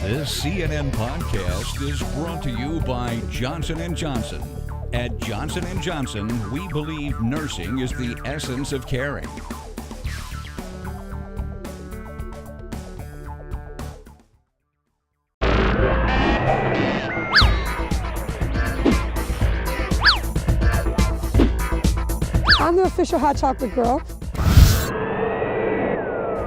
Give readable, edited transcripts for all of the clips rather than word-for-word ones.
This CNN podcast is brought to you by Johnson & Johnson. At Johnson & Johnson, we believe nursing is the essence of caring. I'm the official hot chocolate girl.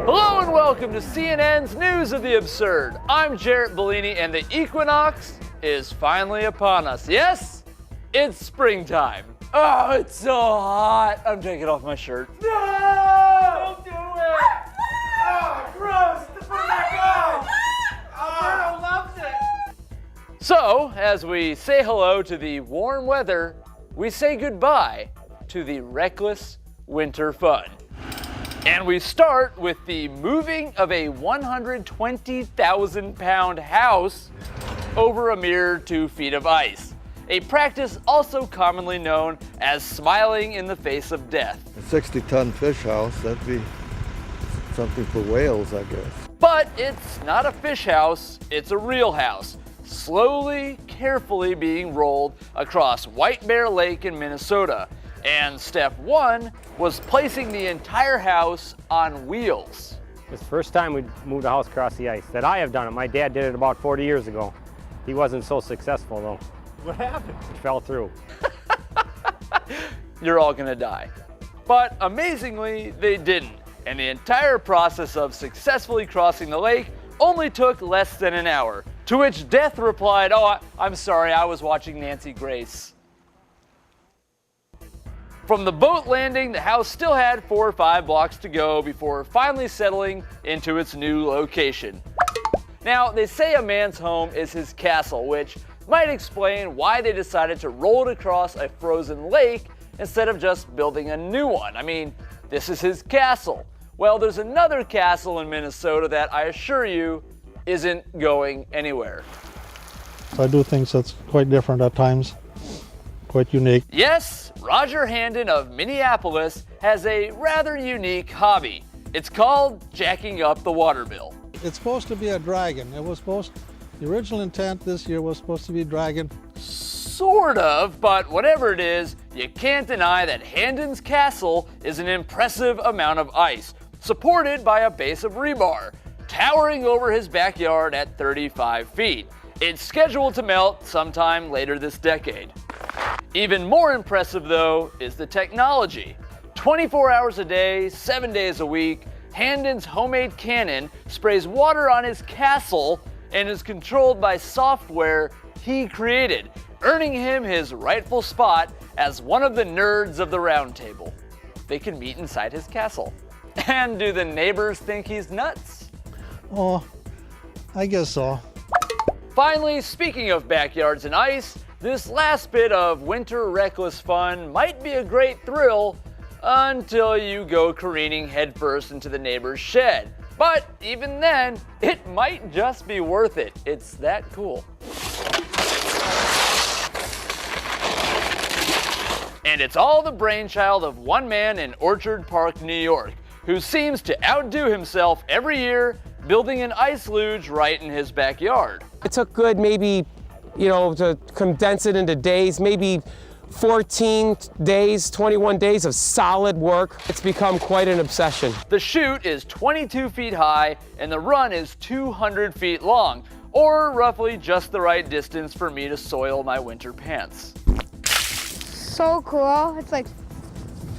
Hello and welcome to CNN's News of the Absurd. I'm Jarrett Bellini and the equinox is finally upon us. Yes, it's springtime. Oh, it's so hot. I'm taking off my shirt. No! Don't do it! Oh, gross! Put it back on! Alberto loves it! So, as we say hello to the warm weather, we say goodbye to the reckless winter fun. And we start with the moving of a 120,000 pound house over a mere 2 feet of ice. A practice also commonly known as smiling in the face of death. A 60-ton fish house, that'd be something for whales, I guess. But it's not a fish house, it's a real house, slowly, carefully being rolled across White Bear Lake in Minnesota. And step one was placing the entire house on wheels. It's the first time we moved a house across the ice that I have done it. My dad did it about 40 years ago. He wasn't so successful though. What happened? It fell through. You're all gonna die. But amazingly, they didn't. And the entire process of successfully crossing the lake only took less than an hour. To which Death replied, "Oh, I'm sorry, I was watching Nancy Grace." From the boat landing, the house still had 4 or 5 blocks to go before finally settling into its new location. Now, they say a man's home is his castle, which might explain why they decided to roll it across a frozen lake instead of just building a new one. I mean, this is his castle. Well, there's another castle in Minnesota that I assure you isn't going anywhere. I do things that's quite different at times, quite unique. Yes, Roger Handon of Minneapolis has a rather unique hobby. It's called jacking up the water bill. It's supposed to be a dragon. The original intent this year was supposed to be dragon. Sort of, but whatever it is, you can't deny that Handon's castle is an impressive amount of ice, supported by a base of rebar, towering over his backyard at 35 feet. It's scheduled to melt sometime later this decade. Even more impressive, though, is the technology. 24 hours a day, 7 days a week, Handon's homemade cannon sprays water on his castle and is controlled by software he created, earning him his rightful spot as one of the nerds of the round table. They can meet inside his castle. And do the neighbors think he's nuts? Oh, I guess so. Finally, speaking of backyards and ice, this last bit of winter reckless fun might be a great thrill until you go careening headfirst into the neighbor's shed. But even then, it might just be worth it. It's that cool. And it's all the brainchild of one man in Orchard Park, New York, who seems to outdo himself every year building an ice luge right in his backyard. It took good maybe, to condense it into days, maybe 14 days, 21 days of solid work. It's become quite an obsession. The chute is 22 feet high and the run is 200 feet long, or roughly just the right distance for me to soil my winter pants. So cool. It's like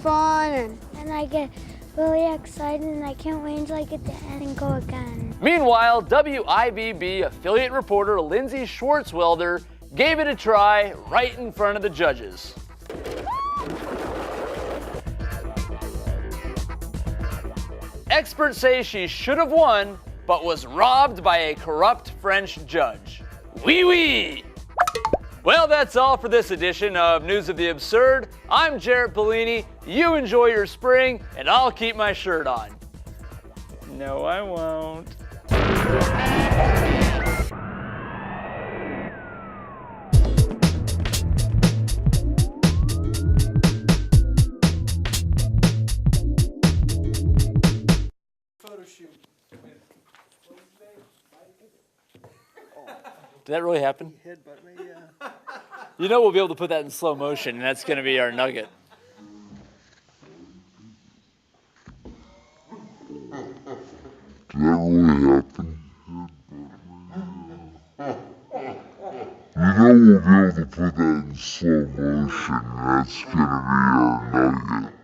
fun and I get really excited and I can't wait until I get to end and go again. Meanwhile, WIBB affiliate reporter Lindsay Schwartzwelder gave it a try right in front of the judges. Experts say she should have won, but was robbed by a corrupt French judge. Oui, oui! Well, that's all for this edition of News of the Absurd. I'm Jarrett Bellini. You enjoy your spring, and I'll keep my shirt on. No, I won't. Photo shoot. Did that really happen? You know we'll be able to put that in slow motion, and that's going to be our nugget. That really happened. You know we'll be able to put that in slow motion. That's gonna be our nugget.